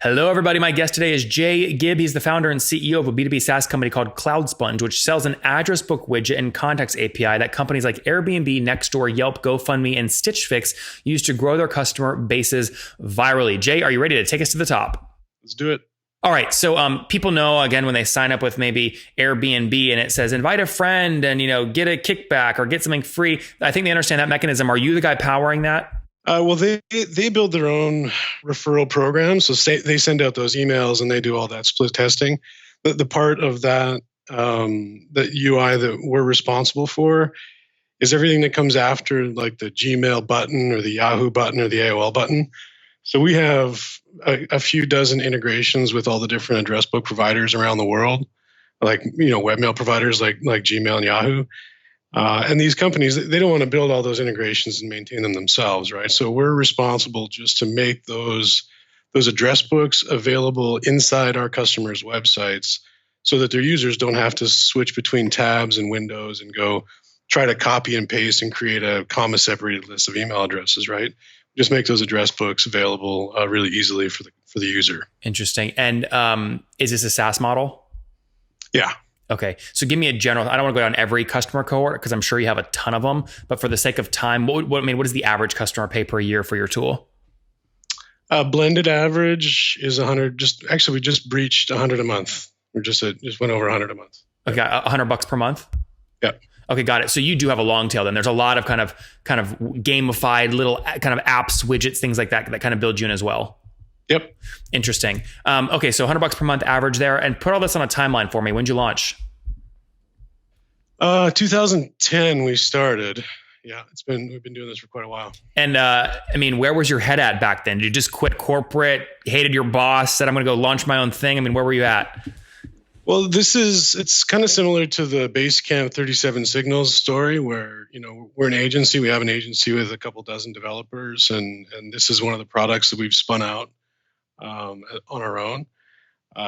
Hello, everybody. My guest today is Jay Gibb. He's the founder and CEO of a B2B SaaS company called CloudSponge, which sells an address book widget and contacts API that companies like AirBnB, Nextdoor, Yelp, GoFundMe, and Stitch Fix use to grow their customer bases virally. Jay, are you ready to take us to the top? Let's do it. All right. So people know, again, when they sign up with maybe Airbnb and it says invite a friend and, get a kickback or get something free. I think they understand that mechanism. Are you the guy powering that? Well, they build their own referral program. So they send out those emails and they do all that split testing. The part of that, that UI that we're responsible for is everything that comes after, like the Gmail button or the Yahoo button or the AOL button. So we have a few dozen integrations with all the different address book providers around the world, like, webmail providers like Gmail and Yahoo. And these companies, they don't want to build all those integrations and maintain them themselves, right? So we're responsible just to make those address books available inside our customers' websites so that their users don't have to switch between tabs and windows and go try to copy and paste and create a comma-separated list of email addresses, right? Just make those address books available really easily for the user. Interesting. And is this a SaaS model? Yeah. Okay. So give me a general, I don't want to go down every customer cohort because I'm sure you have a ton of them, but for the sake of time, what does the average customer pay per year for your tool? Blended average is 100. We just breached 100 a month. We just went over 100 a month. Okay. $100 per month? Yeah. Okay. Got it. So you do have a long tail then. There's a lot of kind of gamified little kind of apps, widgets, things like that kind of build you in as well. Yep. Interesting. Okay, so $100 per month average there, and put all this on a timeline for me. When did you launch? 2010 we started. Yeah, we've been doing this for quite a while. And where was your head at back then? Did you just quit corporate, hated your boss, said I'm going to go launch my own thing? Where were you at? Well, it's kind of similar to the Basecamp 37 Signals story where, we're an agency. We have an agency with a couple dozen developers, and this is one of the products that we've spun out on our own.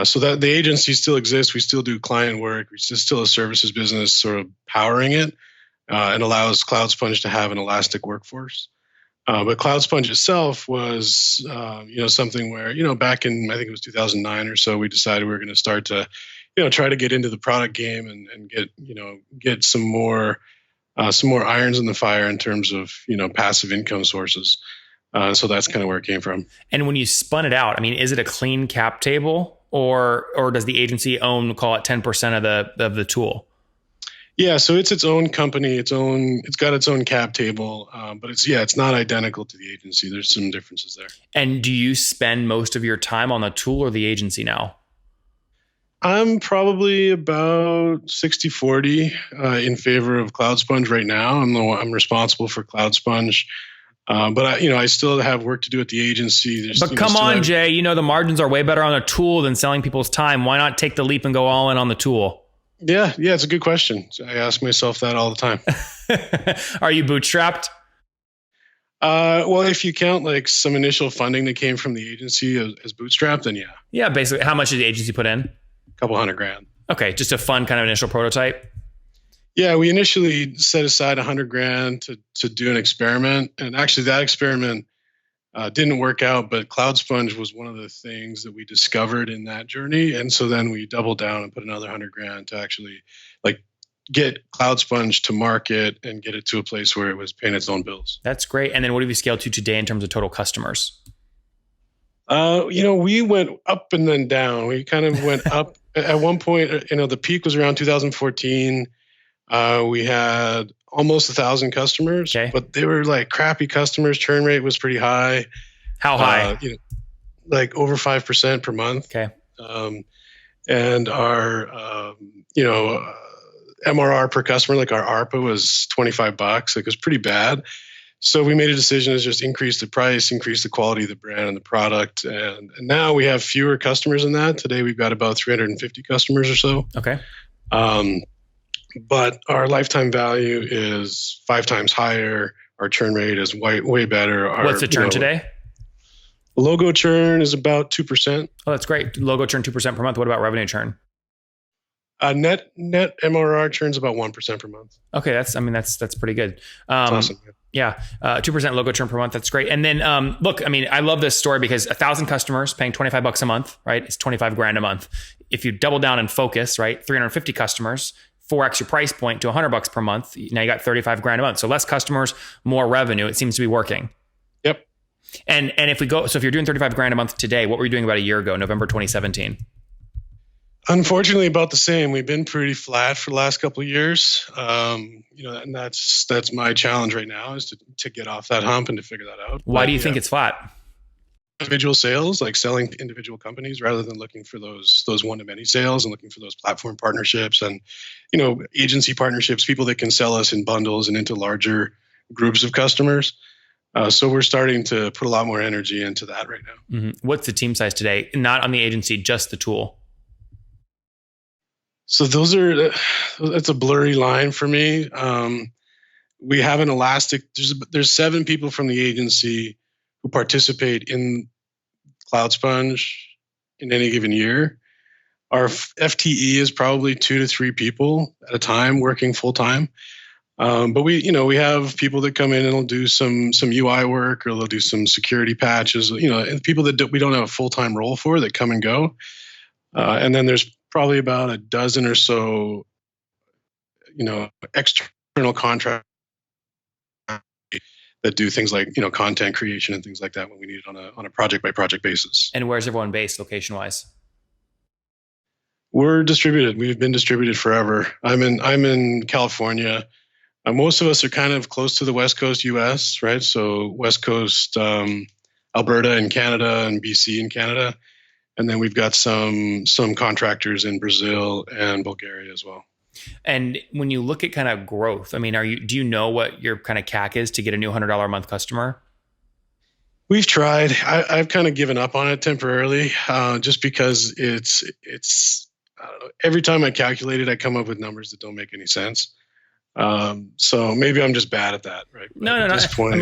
So that the agency still exists. We still do client work. It's still a services business sort of powering it and allows CloudSponge to have an elastic workforce. But CloudSponge itself was, something where, back in, I think it was 2009 or so, we decided we were going to start to, try to get into the product game and get some more irons in the fire in terms of, passive income sources. So that's kind of where it came from. And when you spun it out, is it a clean cap table or does the agency call it 10% of the tool? Yeah, so it's its own company, it's got its own cap table, but it's not identical to the agency. There's some differences there. And do you spend most of your time on the tool or the agency now? I'm probably about 60-40 in favor of CloudSponge right now. I'm responsible for CloudSponge. But I still have work to do at the agency. But come on, Jay, the margins are way better on a tool than selling people's time. Why not take the leap and go all in on the tool? Yeah, it's a good question. I ask myself that all the time. Are you bootstrapped? Well, if you count like some initial funding that came from the agency as bootstrapped, then yeah. Yeah, basically. How much did the agency put in? A couple $100,000. Okay, just a fun kind of initial prototype. Yeah, we initially set aside $100,000 to do an experiment, and actually that experiment didn't work out. But CloudSponge was one of the things that we discovered in that journey, and so then we doubled down and put another $100,000 to actually get CloudSponge to market and get it to a place where it was paying its own bills. That's great. And then what have you scaled to today in terms of total customers? We went up and then down. We kind of went up at one point. The peak was around 2014. We had almost 1,000 customers, but they were like crappy customers. Churn rate was pretty high. How high? Like over 5% per month. Okay. And our, MRR per customer, like our ARPA was $25. Like it was pretty bad. So we made a decision to just increase the price, increase the quality of the brand and the product. And now we have fewer customers than that. Today we've got about 350 customers or so. Okay. But our lifetime value is 5 times higher. Our churn rate is way better. What's the churn today? Logo churn is about 2%. Oh, that's great. Logo churn 2% per month. What about revenue churn? Net MRR churns about 1% per month. Okay, that's pretty good. That's awesome. Yeah, 2% logo churn per month. That's great. And then look, I love this story because 1,000 customers paying $25 a month, right? It's 25 grand a month. If you double down and focus, right, 350 customers, 4x your price point to $100 per month. Now you got 35 grand a month. So less customers, more revenue. It seems to be working. Yep. And if we go, so if you're doing 35 grand a month today, what were you doing about a year ago, November 2017? Unfortunately, about the same. We've been pretty flat for the last couple of years. And that's my challenge right now is to get off that hump and to figure that out. Why do you think it's flat? Individual sales, like selling to individual companies rather than looking for those one-to-many sales and looking for those platform partnerships and, agency partnerships, people that can sell us in bundles and into larger groups of customers. So we're starting to put a lot more energy into that right now. Mm-hmm. What's the team size today? Not on the agency, just the tool. So that's a blurry line for me. We have an elastic, there's 7 people from the agency who participate in CloudSponge in any given year. Our FTE is probably 2 to 3 people at a time working full time. But we have people that come in and will do some UI work or they'll do some security patches, and people that we don't have a full-time role for that come and go. And then there's probably about a dozen or so, external contractors that do things like, content creation and things like that when we need it on a project by project basis. And where's everyone based location wise? We're distributed. We've been distributed forever. I'm in California. Most of us are kind of close to the West Coast US, right? So West Coast, Alberta in Canada and BC in Canada. And then we've got some contractors in Brazil and Bulgaria as well. And when you look at kind of growth, do you know what your kind of CAC is to get a new $100 a month customer? We've tried. I've kind of given up on it temporarily, just because it's I don't know. Every time I calculate it, I come up with numbers that don't make any sense. So maybe I'm just bad at that, right? No.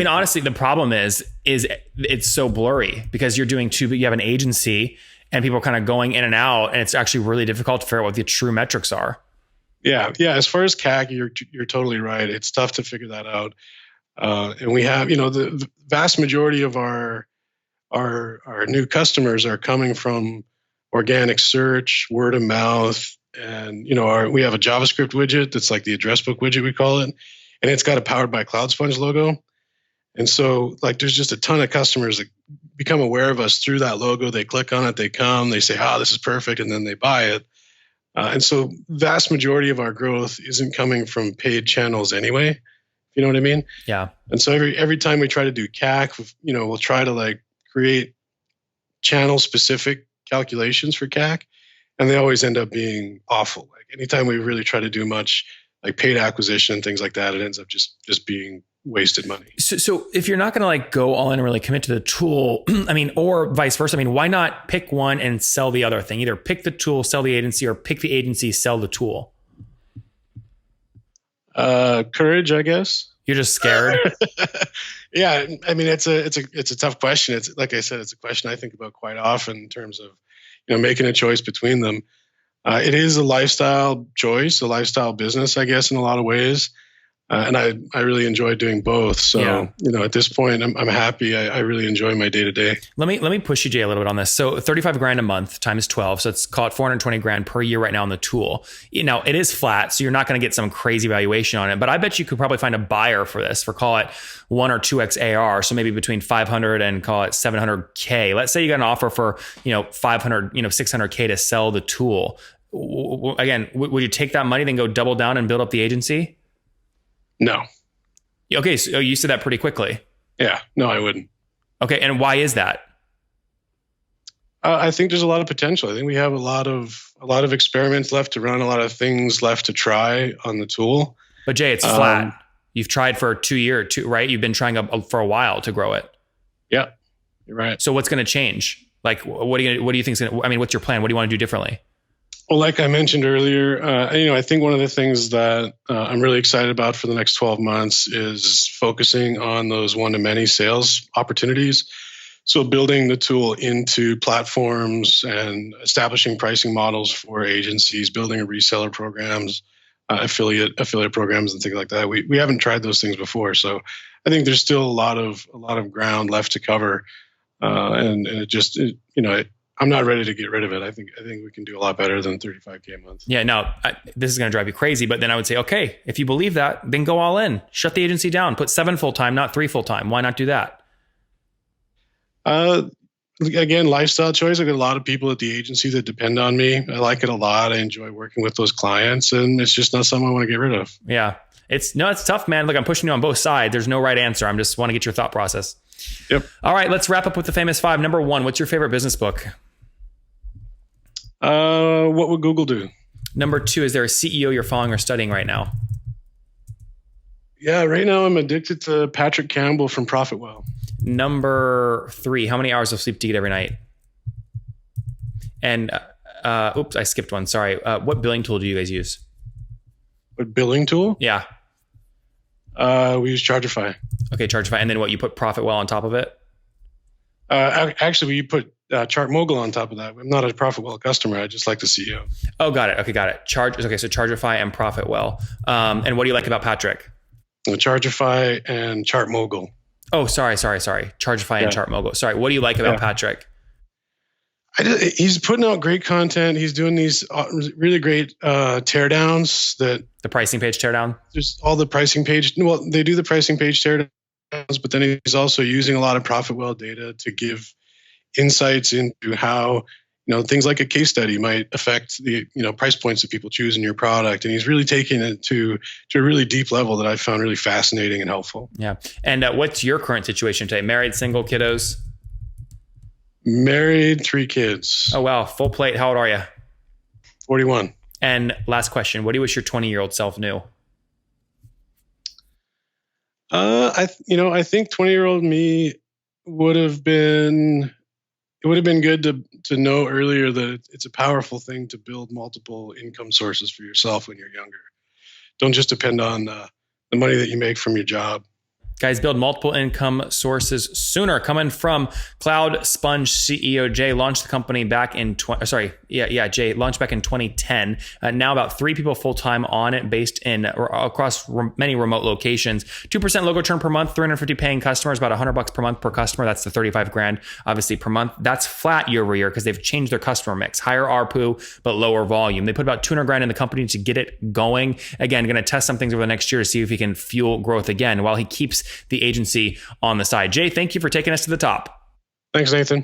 Honestly, the problem is it's so blurry because you're doing you have an agency and people are kind of going in and out, and it's actually really difficult to figure out what the true metrics are. Yeah. As far as CAC, you're totally right. It's tough to figure that out. And we have, the vast majority of our new customers are coming from organic search, word of mouth, and we have a JavaScript widget that's like the address book widget, we call it, and it's got a Powered by CloudSponge logo. And so there's just a ton of customers that become aware of us through that logo. They click on it, they come, they say, this is perfect, and then they buy it. And so vast majority of our growth isn't coming from paid channels anyway. You know what I mean? Yeah. And so every time we try to do CAC, we'll try to create channel specific calculations for CAC, and they always end up being awful. Anytime we really try to do much paid acquisition and things like that, it ends up just being wasted money. So if you're not going to go all in and really commit to the tool, or vice versa, why not pick one and sell the other thing? Either pick the tool, sell the agency, or pick the agency, sell the tool. Courage, I guess. You're just scared. Yeah. It's a tough question. It's like I said, it's a question I think about quite often in terms of, making a choice between them. It is a lifestyle choice, a lifestyle business, I guess, in a lot of ways. And I really enjoy doing both. So, yeah. At this point, I'm happy. I really enjoy my day to day. Let me push you, Jay, a little bit on this. So 35 grand a month times 12. So let's call it 420 grand per year right now on the tool. Now it is flat, so you're not going to get some crazy valuation on it, but I bet you could probably find a buyer for this for call it 1 or 2x AR. So maybe between 500 and call it 700K. Let's say you got an offer for, 500, 600K to sell the tool. Again, would you take that money, then go double down and build up the agency? No. Okay, so you said that pretty quickly. Yeah, no, I wouldn't. Okay, and why is that? I think there's a lot of potential. I think we have a lot of experiments left to run, a lot of things left to try on the tool. But Jay, it's flat. You've tried for 2 years, right? You've been trying for a while to grow it. Yeah, you're right. So what's going to change? What do you think is going to? What's your plan? What do you want to do differently? Well, like I mentioned earlier, I think one of the things that I'm really excited about for the next 12 months is focusing on those one-to-many sales opportunities. So building the tool into platforms and establishing pricing models for agencies, building reseller programs, affiliate programs, and things like that. We haven't tried those things before, so I think there's still a lot of ground left to cover, and I'm not ready to get rid of it. I think we can do a lot better than $35K a month. Yeah, no, this is going to drive you crazy, but then I would say, okay, if you believe that, then go all in. Shut the agency down. Put 7 full-time, not 3 full-time. Why not do that? Again, lifestyle choice. I've got a lot of people at the agency that depend on me. I like it a lot. I enjoy working with those clients, and it's just not something I want to get rid of. Yeah, it's tough, man. Look, I'm pushing you on both sides. There's no right answer. I'm just want to get your thought process. Yep. All right, let's wrap up with the famous 5. Number 1, what's your favorite business book? What would Google do? Number 2, is there a CEO you're following or studying right now? Yeah, right now I'm addicted to Patrick Campbell from ProfitWell. Number 3, how many hours of sleep do you get every night? And oops, I skipped one. Sorry. What billing tool do you guys use? What billing tool? Yeah. We use Chargeify. Okay, Chargeify. And then what, you put ProfitWell on top of it? Actually, we put ChartMogul on top of that. I'm not a ProfitWell customer. I just like the CEO. Oh, got it. Okay, got it. So Chargeify and ProfitWell. And what do you like about Patrick? Chargeify and ChartMogul. Oh, sorry. Chargeify and ChartMogul. Sorry. What do you like about Patrick? He's putting out great content. He's doing these really great teardowns. The pricing page teardown? There's all the pricing page. Well, they do the pricing page teardowns, but then he's also using a lot of ProfitWell data to give insights into how things like a case study might affect the price points that people choose in your product. And he's really taking it to a really deep level that I found really fascinating and helpful. Yeah. And what's your current situation today? Married, single, kiddos? Married, 3 kids. Oh, wow. Full plate. How old are you? 41. And last question, what do you wish your 20-year-old self knew? I think 20-year-old me would have been good to know earlier that it's a powerful thing to build multiple income sources for yourself when you're younger. Don't just depend on the money that you make from your job. Guys, build multiple income sources sooner. Coming from CloudSponge CEO Jay launched the company back in Jay launched back in 2010. Now about 3 people full time on it, based in across many remote locations. 2% logo churn per month, 350 paying customers, about $100 per month per customer. That's the 35 grand, obviously per month. That's flat year over year because they've changed their customer mix, higher ARPU but lower volume. They put about 200 grand in the company to get it going. Again, going to test some things over the next year to see if he can fuel growth again while he keeps the agency on the side. Jay, thank you for taking us to the top. Thanks, Nathan.